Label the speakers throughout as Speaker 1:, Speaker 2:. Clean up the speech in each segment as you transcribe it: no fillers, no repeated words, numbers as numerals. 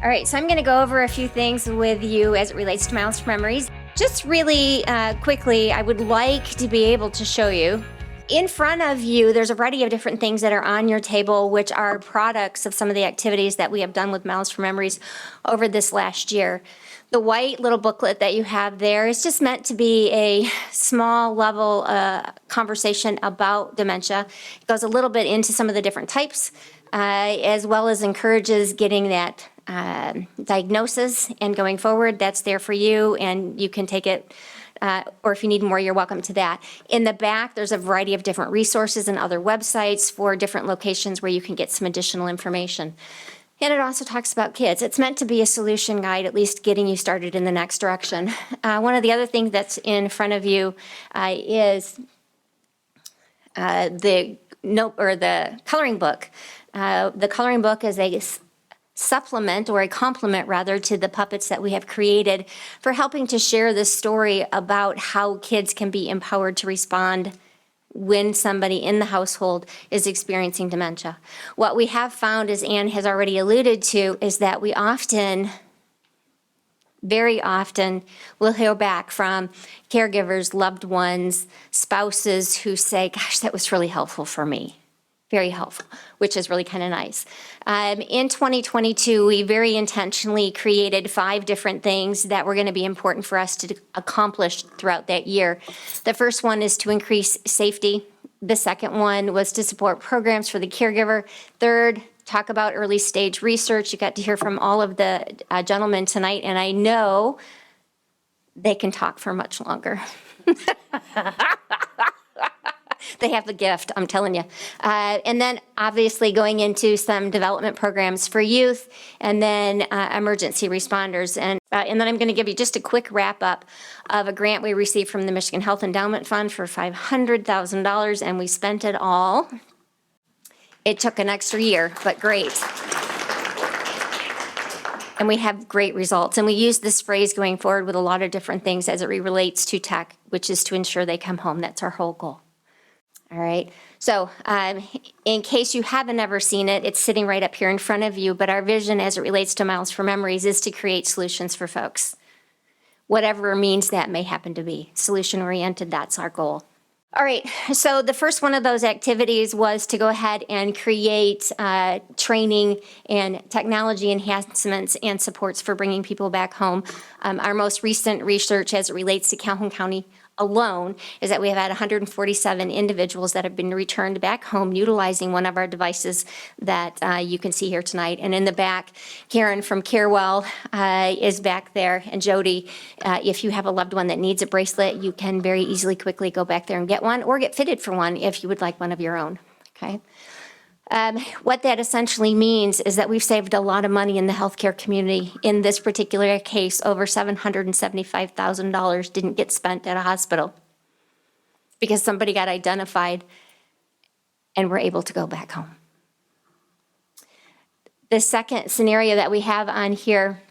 Speaker 1: All right, so I'm going to go over a few things with you as it relates to Miles for Memories. Just really quickly, I would like to be able to show you. In front of you, there's a variety of different things that are on your table, which are products of some of the activities that we have done with Miles for Memories over this last year. The white little booklet that you have there is just meant to be a small level conversation about dementia. It goes a little bit into some of the different types, as well as encourages getting that diagnosis and going forward. That's there for you, and you can take it, or if you need more, you're welcome to that. In the back, there's a variety of different resources and other websites for different locations where you can get some additional information. And it also talks about kids. It's meant to be a solution guide, at least getting you started in the next direction. One of the other things that's in front of you is the note or the coloring book. The coloring book is a supplement, or a complement rather, to the puppets that we have created for helping to share this story about how kids can be empowered to respond when somebody in the household is experiencing dementia. What we have found, as Anne has already alluded to, is that we often, very often, will hear back from caregivers, loved ones, spouses who say, gosh, that was really helpful for me. Very helpful, which is really kind of nice. In 2022, we very intentionally created 5 different things that were going to be important for us to accomplish throughout that year. The first one is to increase safety. The second one was to support programs for the caregiver. Third, talk about early stage research. You got to hear from all of the gentlemen tonight, and I know they can talk for much longer. They have the gift, I'm telling you. And then obviously going into some development programs for youth, and then emergency responders. And then I'm going to give you just a quick wrap up of a grant we received from the Michigan Health Endowment Fund for $500,000, and we spent it all. It took an extra year, but great. And we have great results. And we use this phrase going forward with a lot of different things as it relates to tech, which is to ensure they come home. That's our whole goal. All right, so in case you haven't ever seen it, it's sitting right up here in front of you, but our vision as it relates to Miles for Memories is to create solutions for folks. Whatever means that may happen to be. Solution-oriented, that's our goal. All right, so the first one of those activities was to go ahead and create training and technology enhancements and supports for bringing people back home. Our most recent research as it relates to Calhoun County alone is that we have had 147 individuals that have been returned back home utilizing one of our devices that you can see here tonight. And in the back, Karen from Carewell is back there, and Jody, if you have a loved one that needs a bracelet, you can very easily, quickly go back there and get one, or get fitted for one if you would like one of your own, okay? What that essentially means is that we've saved a lot of money in the healthcare community. In this particular case, over $775,000 didn't get spent at a hospital because somebody got identified and were able to go back home. The second scenario that we have on here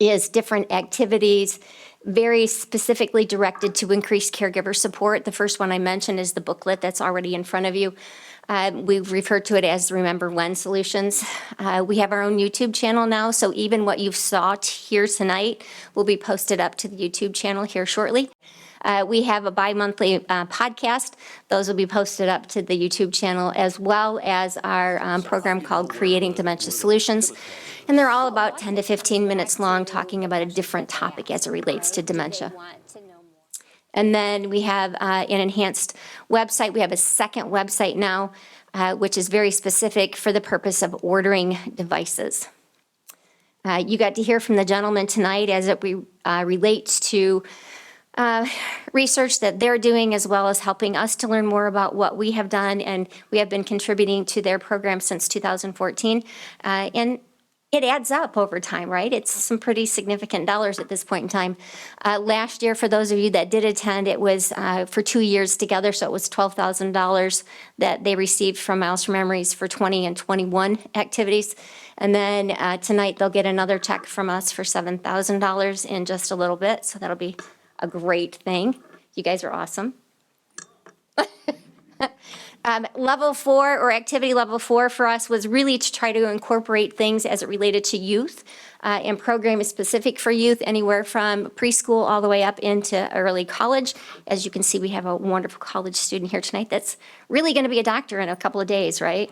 Speaker 1: is different activities very specifically directed to increase caregiver support. The first one I mentioned is the booklet that's already in front of you. We've referred to it as Remember When Solutions. We have our own YouTube channel now, so even what you've saw here tonight will be posted up to the YouTube channel here shortly. We have a bi-monthly podcast. Those will be posted up to the YouTube channel, as well as our program called Creating Dementia Solutions. And they're all about 10 to 15 minutes long, talking about a different topic as it relates to dementia. And then we have an enhanced website. We have a second website now, which is very specific for the purpose of ordering devices. You got to hear from the gentleman tonight as it relates to research that they're doing, as well as helping us to learn more about what we have done. And we have been contributing to their program since 2014. And it adds up over time, right? It's some pretty significant dollars at this point in time. Last year, for those of you that did attend, it was for 2 years together, so it was $12,000 that they received from Miles for Memories for 20 and 21 activities. And then tonight, they'll get another check from us for $7,000 in just a little bit, so that'll be a great thing. You guys are awesome. Level 4, or activity level 4 for us, was really to try to incorporate things as it related to youth, and program is specific for youth, anywhere from preschool all the way up into early college. As you can see, we have a wonderful college student here tonight that's really going to be a doctor in a couple of days, right?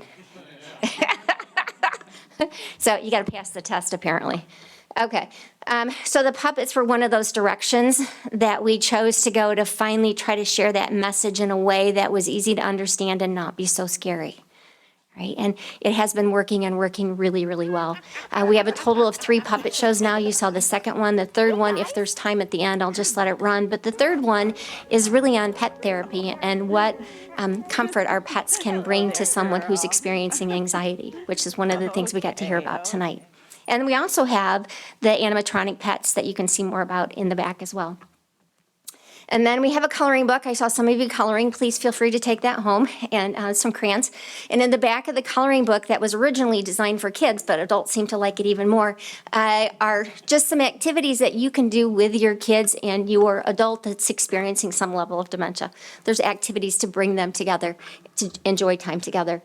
Speaker 1: So you got to pass the test, apparently. Okay, so the puppets were one of those directions that we chose to go to finally try to share that message in a way that was easy to understand and not be so scary, right? And it has been working and working really, really well. We have a total of 3 puppet shows now. You saw the second one. The third one, if there's time at the end, I'll just let it run. But the third one is really on pet therapy and what comfort our pets can bring to someone who's experiencing anxiety, which is one of the things we got to hear about tonight. And we also have the animatronic pets that you can see more about in the back as well. And then we have a coloring book. I saw some of you coloring. Please feel free to take that home, and some crayons. And in the back of the coloring book that was originally designed for kids, but adults seem to like it even more, are just some activities that you can do with your kids and your adult that's experiencing some level of dementia. There's activities to bring them together, to enjoy time together.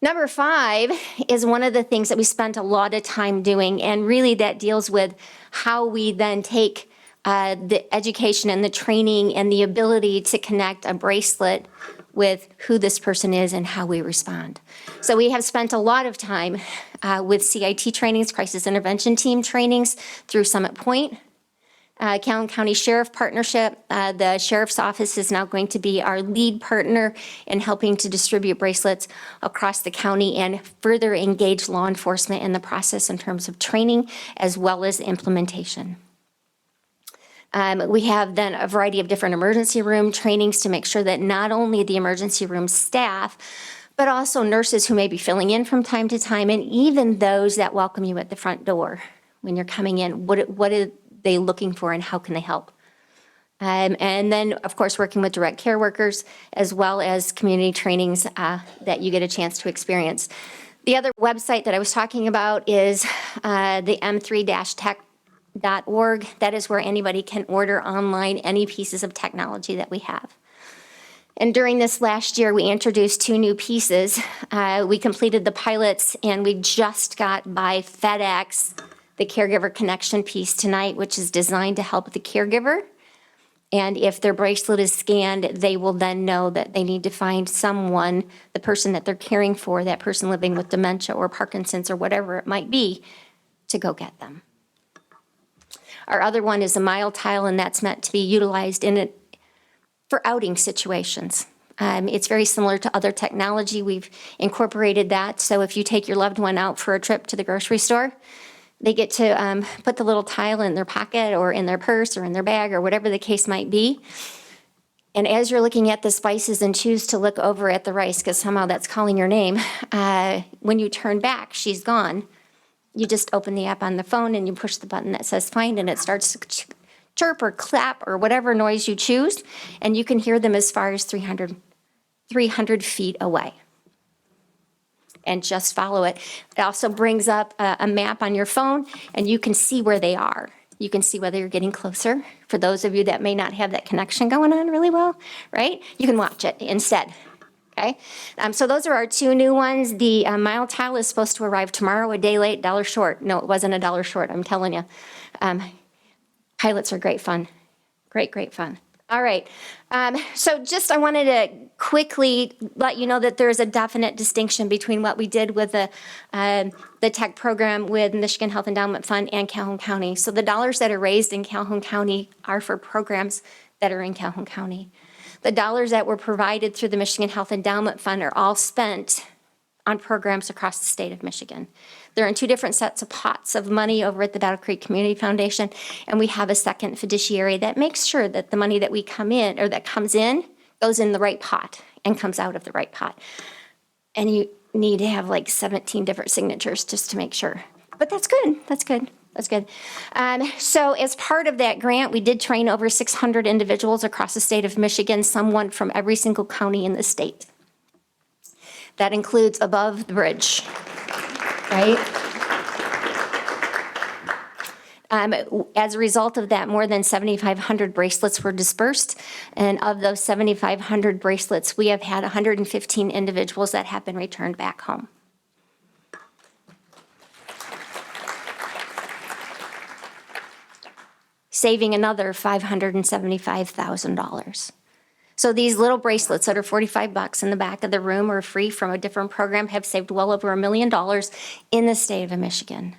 Speaker 1: Number 5 is one of the things that we spent a lot of time doing, and really that deals with how we then take the education and the training and the ability to connect a bracelet with who this person is and how we respond. So we have spent a lot of time with CIT trainings, crisis intervention team trainings through Summit Point. Calhoun County Sheriff Partnership. The Sheriff's Office is now going to be our lead partner in helping to distribute bracelets across the county and further engage law enforcement in the process in terms of training as well as implementation. We have then a variety of different emergency room trainings to make sure that not only the emergency room staff, but also nurses who may be filling in from time to time, and even those that welcome you at the front door when you're coming in, what are they looking for and how can they help? And then, of course, working with direct care workers as well as community trainings that you get a chance to experience. The other website that I was talking about is the m3-tech.org. That is where anybody can order online any pieces of technology that we have. And during this last year, we introduced 2 new pieces. We completed the pilots, and we just got by FedEx the Caregiver Connection piece tonight, which is designed to help the caregiver. And if their bracelet is scanned, they will then know that they need to find someone, the person that they're caring for, that person living with dementia or Parkinson's or whatever it might be, to go get them. Our other one is a mile tile, and that's meant to be utilized for outing situations. It's very similar to other technology. We've incorporated that. So if you take your loved one out for a trip to the grocery store, they get to put the little tile in their pocket or in their purse or in their bag or whatever the case might be. And as you're looking at the spices and choose to look over at the rice, because somehow that's calling your name, when you turn back, she's gone. You just open the app on the phone and you push the button that says find, and it starts to chirp or clap or whatever noise you choose, and you can hear them as far as 300 feet away. And just follow it. It also brings up a map on your phone, and you can see where they are. You can see whether you're getting closer. For those of you that may not have that connection going on really well, right? You can watch it instead, okay? So those are our 2 new ones. The mile tile is supposed to arrive tomorrow, a day late, $1 short. No, it wasn't $1 short, I'm telling you. Pilots are great fun. Great fun. All right, so just I wanted to quickly let you know that there is a definite distinction between what we did with the tech program with Michigan Health Endowment Fund and Calhoun County. So the dollars that are raised in Calhoun County are for programs that are in Calhoun County. The dollars that were provided through the Michigan Health Endowment Fund are all spent on programs across the state of Michigan. They're in 2 different sets of pots of money over at the Battle Creek Community Foundation, and we have a second fiduciary that makes sure that the money that we come in, or that comes in, goes in the right pot and comes out of the right pot. And you need to have like 17 different signatures just to make sure. But that's good. So as part of that grant, we did train over 600 individuals across the state of Michigan, someone from every single county in the state. That includes above the bridge, right? As a result of that, more than 7,500 bracelets were dispersed. And of those 7,500 bracelets, we have had 115 individuals that have been returned back home. Saving another $575,000. So these little bracelets that are $45 in the back of the room or free from a different program have saved well over $1 million in the state of Michigan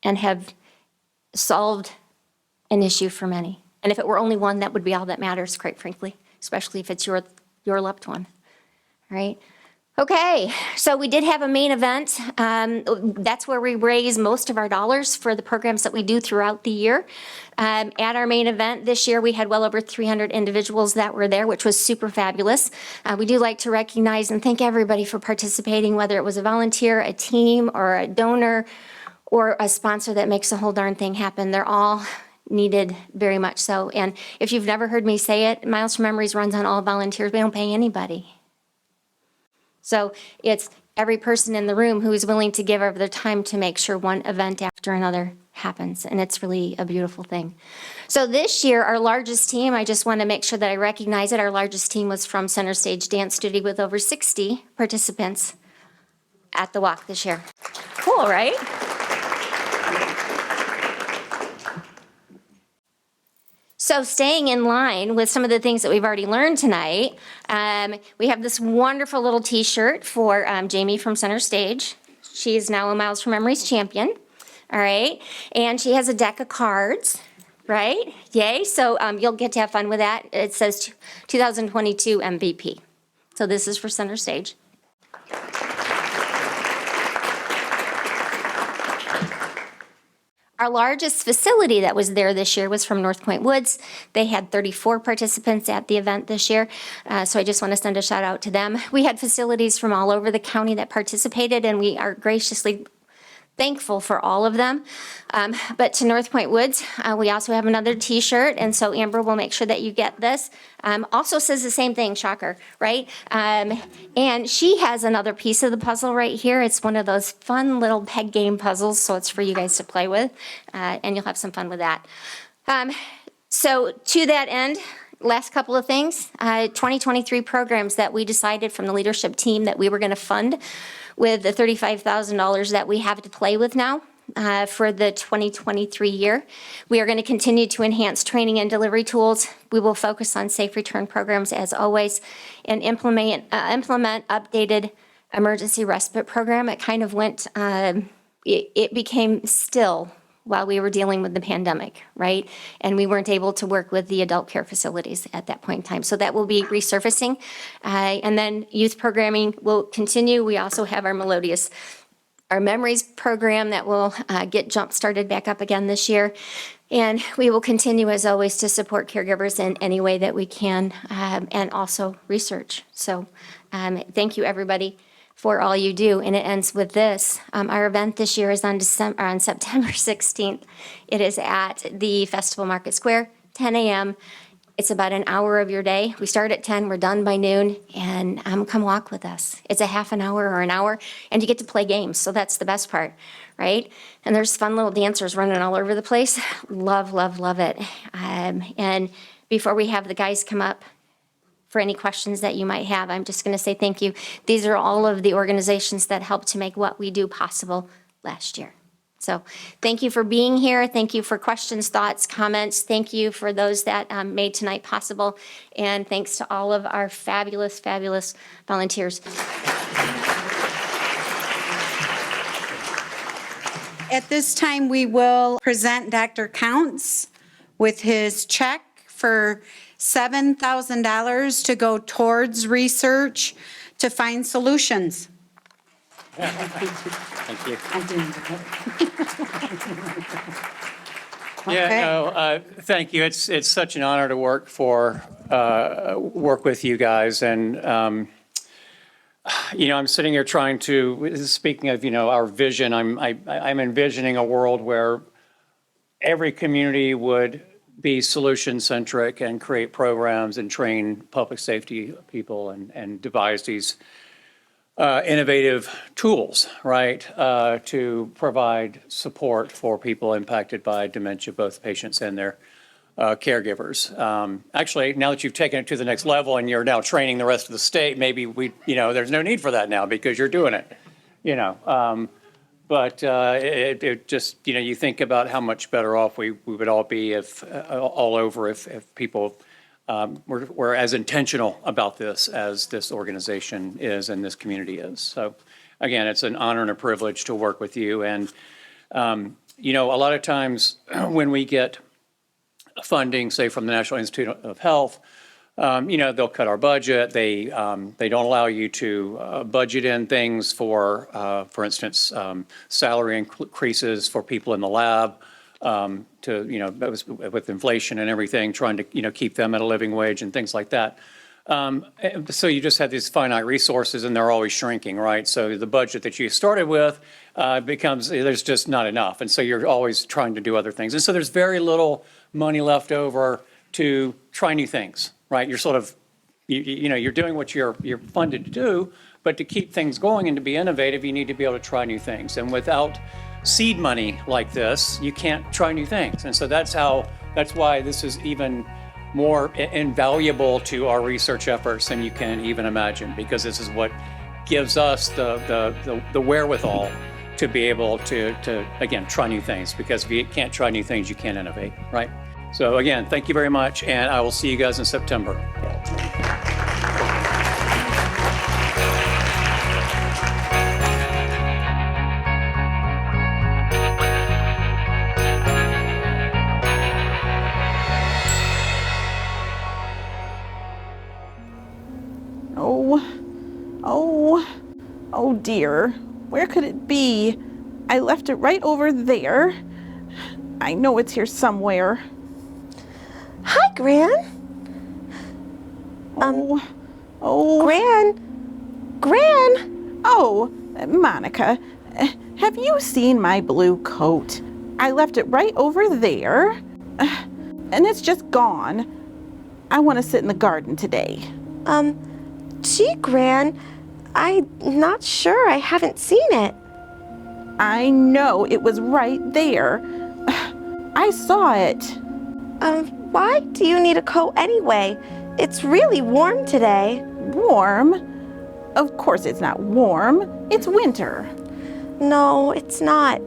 Speaker 1: and have solved an issue for many. And if it were only one, that would be all that matters, quite frankly, especially if it's your loved one, right? Okay, so we did have a main event. That's where we raise most of our dollars for the programs that we do throughout the year. At our main event this year, we had well over 300 individuals that were there, which was super fabulous. We do like to recognize and thank everybody for participating, whether it was a volunteer, a team, or a donor, or a sponsor that makes the whole darn thing happen. They're all needed very much so. And if you've never heard me say it, Miles for Memories runs on all volunteers. We don't pay anybody. So it's every person in the room who is willing to give of their time to make sure one event after another happens. And it's really a beautiful thing. So this year, our largest team, I just want to make sure that I recognize it. Our largest team was from Center Stage Dance Studio with over 60 participants at the walk this year. Cool, right? So staying in line with some of the things that we've already learned tonight, we have this wonderful little t-shirt for Jamie from Center Stage. She is now a Miles for Memories champion, all right? And she has a deck of cards, right? Yay, so you'll get to have fun with that. It says 2022 MVP. So this is for Center Stage. Our largest facility that was there this year was from North Point Woods. They had 34 participants at the event this year, so I just want to send a shout out to them. We had facilities from all over the county that participated, and we are graciously thankful for all of them. But to North Point Woods, we also have another t-shirt, and so Amber will make sure that you get this. Also says the same thing, shocker, right? And she has another piece of the puzzle right here. It's one of those fun little peg game puzzles, so it's for you guys to play with, and you'll have some fun with that. So to that end, last couple of things, 2023 programs that we decided from the leadership team that we were going to fund with the $35,000 that we have to play with now for the 2023 year. We are going to continue to enhance training and delivery tools. We will focus on safe return programs as always and implement updated emergency respite program. It kind of went, it became still while we were dealing with the pandemic, right? And we weren't able to work with the adult care facilities at that point in time. So that will be resurfacing. And then youth programming will continue. We also have our Memories program that will get jump-started back up again this year. And we will continue, as always, to support caregivers in any way that we can, and also research. So thank you, everybody, for all you do. And it ends with this. Our event this year is on September 16th. It is at the Festival Market Square, 10 a.m. It's about an hour of your day. We start at 10, we're done by noon, and come walk with us. It's a half an hour or an hour, and you get to play games, so that's the best part, right? And there's fun little dancers running all over the place. Love, love, love it. And before we have the guys come up, for any questions that you might have, I'm just going to say thank you. These are all of the organizations that helped to make what we do possible last year. So thank you for being here. Thank you for questions, thoughts, comments. Thank you for those that made tonight possible. And thanks to all of our fabulous, fabulous volunteers.
Speaker 2: At this time, we will present Dr. Counts with his check for $7,000 to go towards research to find solutions.
Speaker 3: Thank you.
Speaker 2: Okay.
Speaker 3: Yeah, no, thank you. It's such an honor to work with you guys. And, I'm sitting here trying to, speaking of, our vision, I'm envisioning a world where every community would be solution-centric and create programs and train public safety people and devise these innovative tools, right, to provide support for people impacted by dementia, both patients and their caregivers. Actually, now that you've taken it to the next level and you're now training the rest of the state, maybe there's no need for that now because you're doing it, But it just, you think about how much better off we would all be if people were as intentional about this as this organization is and this community is. So again, it's an honor and a privilege to work with you. And, a lot of times when we get funding, say from the National Institute of Health, they'll cut our budget. They don't allow you to budget in things for instance, salary increases for people in the lab, with inflation and everything, trying to, keep them at a living wage and things like that. So you just have these finite resources and they're always shrinking, right? So the budget that you started with there's just not enough. And so you're always trying to do other things. And so there's very little money left over to try new things, right? You're sort of, you're doing what you're funded to do, but to keep things going and to be innovative, you need to be able to try new things. And without seed money like this, you can't try new things. And so that's why this is even more invaluable to our research efforts than you can even imagine, because this is what gives us the wherewithal to be able to again, try new things, because if you can't try new things, you can't innovate, right? So again, thank you very much, and I will see you guys in September.
Speaker 4: Oh dear, where could it be? I left it right over there. I know it's here somewhere.
Speaker 5: Hi, Gran. Gran.
Speaker 4: Oh, Monica, have you seen my blue coat? I left it right over there, and it's just gone. I want to sit in the garden today.
Speaker 5: Gee, Gran, I'm not sure. I haven't seen it.
Speaker 4: I know, it was right there. I saw it.
Speaker 5: Why do you need a coat anyway? It's really warm today.
Speaker 4: Warm? Of course it's not warm. It's winter.
Speaker 5: No, it's not.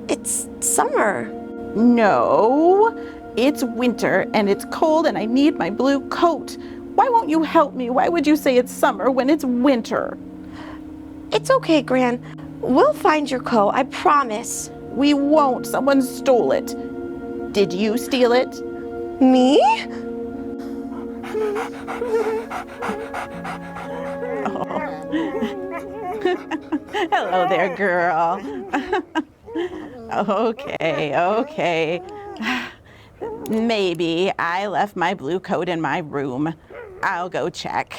Speaker 5: It's summer.
Speaker 4: No, it's winter and it's cold and I need my blue coat. Why won't you help me? Why would you say it's summer when it's winter?
Speaker 5: It's okay, Gran. We'll find your coat, I promise.
Speaker 4: We won't. Someone stole it. Did you steal it?
Speaker 5: Me?
Speaker 4: Hello there, girl. Okay. Maybe I left my blue coat in my room. I'll go check.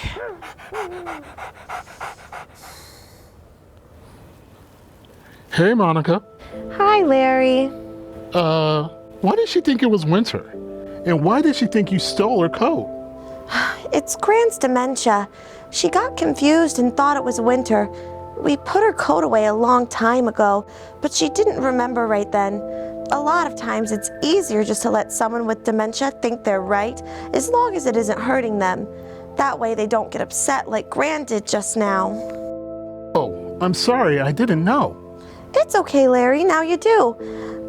Speaker 6: Hey, Monica.
Speaker 5: Hi, Larry.
Speaker 6: Why did she think it was winter? And why did she think you stole her coat?
Speaker 5: It's Gran's dementia. She got confused and thought it was winter. We put her coat away a long time ago, but she didn't remember right then. A lot of times it's easier just to let someone with dementia think they're right, as long as it isn't hurting them. That way they don't get upset like Gran did just now.
Speaker 6: Oh, I'm sorry, I didn't know.
Speaker 5: It's okay, Larry, now you do.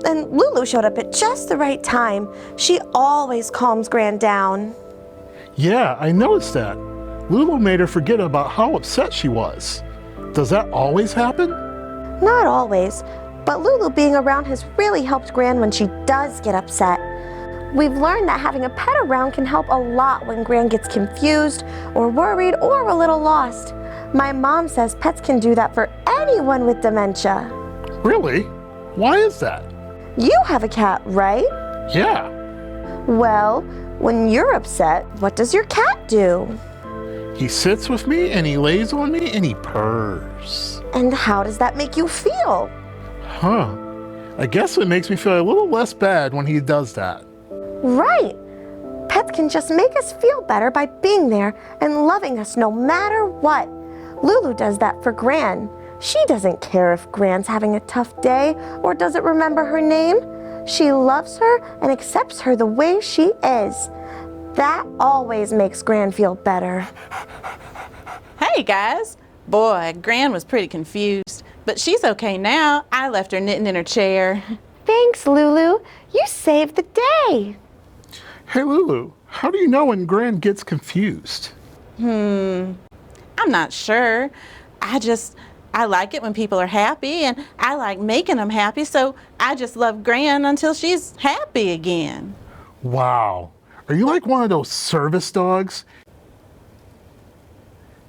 Speaker 5: And Lulu showed up at just the right time. She always calms Gran down.
Speaker 6: Yeah, I noticed that. Lulu made her forget about how upset she was. Does that always happen?
Speaker 5: Not always, but Lulu being around has really helped Gran when she does get upset. We've learned that having a pet around can help a lot when Gran gets confused or worried or a little lost. My mom says pets can do that for anyone with dementia.
Speaker 6: Really? Why is that?
Speaker 5: You have a cat, right?
Speaker 6: Yeah.
Speaker 5: Well, when you're upset, what does your cat do?
Speaker 6: He sits with me and he lays on me and he purrs.
Speaker 5: And how does that make you feel?
Speaker 6: Huh. I guess it makes me feel a little less bad when he does that.
Speaker 5: Right. Pets can just make us feel better by being there and loving us no matter what. Lulu does that for Gran. She doesn't care if Gran's having a tough day or doesn't remember her name. She loves her and accepts her the way she is. That always makes Gran feel better.
Speaker 4: Hey guys. Boy, Gran was pretty confused, but she's okay now. I left her knitting in her chair.
Speaker 5: Thanks, Lulu. You saved the day.
Speaker 6: Hey, Lulu, how do you know when Gran gets confused?
Speaker 4: I'm not sure. I like it when people are happy, and I like making them happy, so I just love Gran until she's happy again.
Speaker 6: Wow. Are you like one of those service dogs?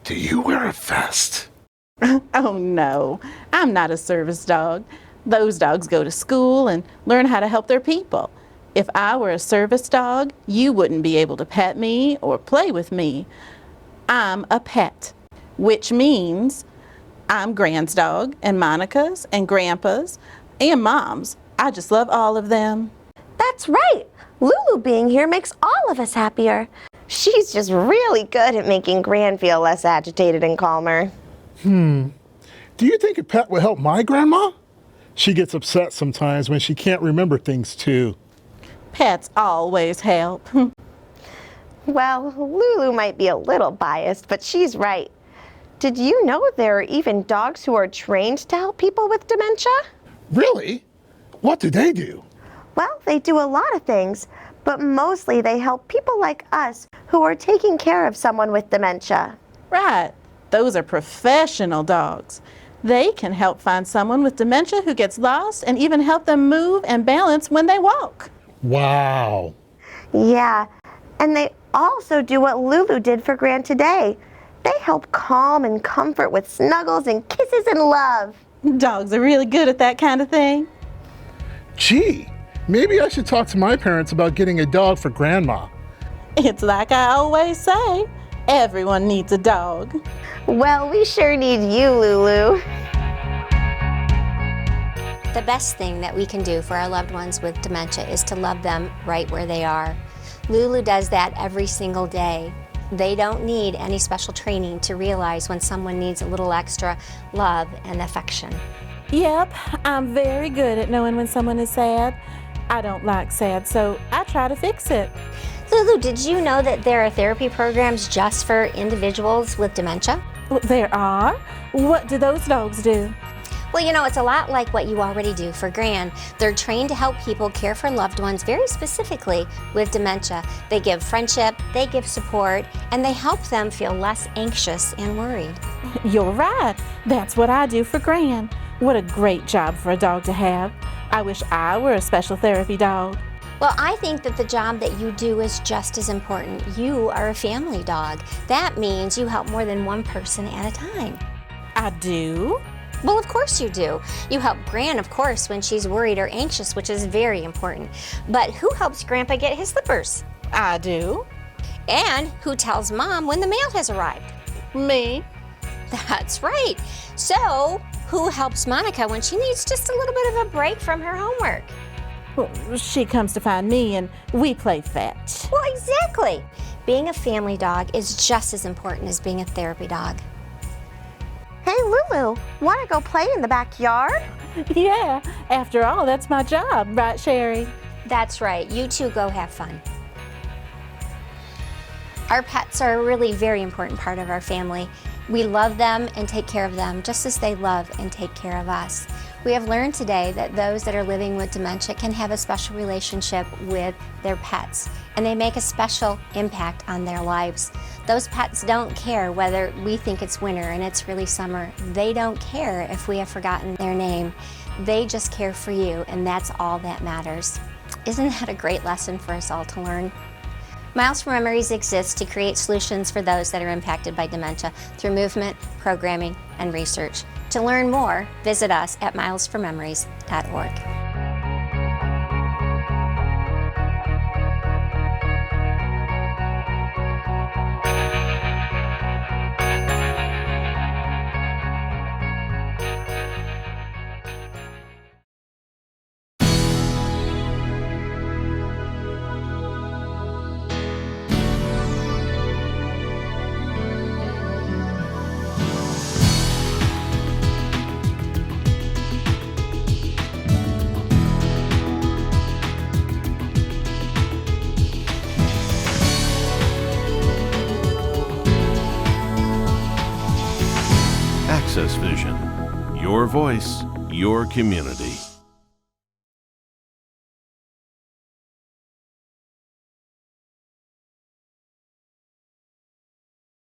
Speaker 6: Do you wear a vest?
Speaker 4: Oh no, I'm not a service dog. Those dogs go to school and learn how to help their people. If I were a service dog, you wouldn't be able to pet me or play with me. I'm a pet, which means I'm Gran's dog and Monica's and Grandpa's and Mom's. I just love all of them.
Speaker 5: That's right. Lulu being here makes all of us happier. She's just really good at making Gran feel less agitated and calmer.
Speaker 6: Do you think a pet would help my grandma? She gets upset sometimes when she can't remember things too.
Speaker 4: Pets always help.
Speaker 5: Well, Lulu might be a little biased, but she's right. Did you know there are even dogs who are trained to help people with dementia?
Speaker 6: Really? What do they do?
Speaker 5: Well, they do a lot of things, but mostly they help people like us who are taking care of someone with dementia.
Speaker 4: Right. Those are professional dogs. They can help find someone with dementia who gets lost and even help them move and balance when they walk.
Speaker 6: Wow.
Speaker 5: Yeah, and they also do what Lulu did for Gran today. They help calm and comfort with snuggles and kisses and love.
Speaker 4: Dogs are really good at that kind of thing.
Speaker 6: Gee, maybe I should talk to my parents about getting a dog for Grandma.
Speaker 4: It's like I always say, everyone needs a dog.
Speaker 5: Well, we sure need you, Lulu.
Speaker 1: The best thing that we can do for our loved ones with dementia is to love them right where they are. Lulu does that every single day. They don't need any special training to realize when someone needs a little extra love and affection.
Speaker 4: Yep, I'm very good at knowing when someone is sad. I don't like sad, so I try to fix it.
Speaker 1: Lulu, did you know that there are therapy programs just for individuals with dementia?
Speaker 4: Well, there are? What do those dogs do?
Speaker 1: Well, you know, it's a lot like what you already do for Gran. They're trained to help people care for loved ones very specifically with dementia. They give friendship, they give support, and they help them feel less anxious and worried.
Speaker 4: You're right. That's what I do for Gran. What a great job for a dog to have. I wish I were a special therapy dog.
Speaker 1: Well, I think that the job that you do is just as important. You are a family dog. That means you help more than one person at a time.
Speaker 4: I do?
Speaker 1: Well, of course you do. You help Gran, of course, when she's worried or anxious, which is very important. But who helps Grandpa get his slippers?
Speaker 4: I do.
Speaker 1: And who tells Mom when the mail has arrived?
Speaker 4: Me?
Speaker 1: That's right. So, who helps Monica when she needs just a little bit of a break from her homework?
Speaker 4: Well, she comes to find me and we play fetch.
Speaker 1: Well, exactly. Being a family dog is just as important as being a therapy dog.
Speaker 5: Hey, Lulu, want to go play in the backyard?
Speaker 4: Yeah, after all, that's my job, right, Sherry?
Speaker 1: That's right. You two go have fun. Our pets are a really very important part of our family. We love them and take care of them just as they love and take care of us. We have learned today that those that are living with dementia can have a special relationship with their pets, and they make a special impact on their lives. Those pets don't care whether we think it's winter and it's really summer. They don't care if we have forgotten their name. They just care for you, and that's all that matters. Isn't that a great lesson for us all to learn? Miles for Memories exists to create solutions for those that are impacted by dementia through movement, programming, and research. To learn more, visit us at milesformemories.org.
Speaker 7: Access Vision. Your voice, your community.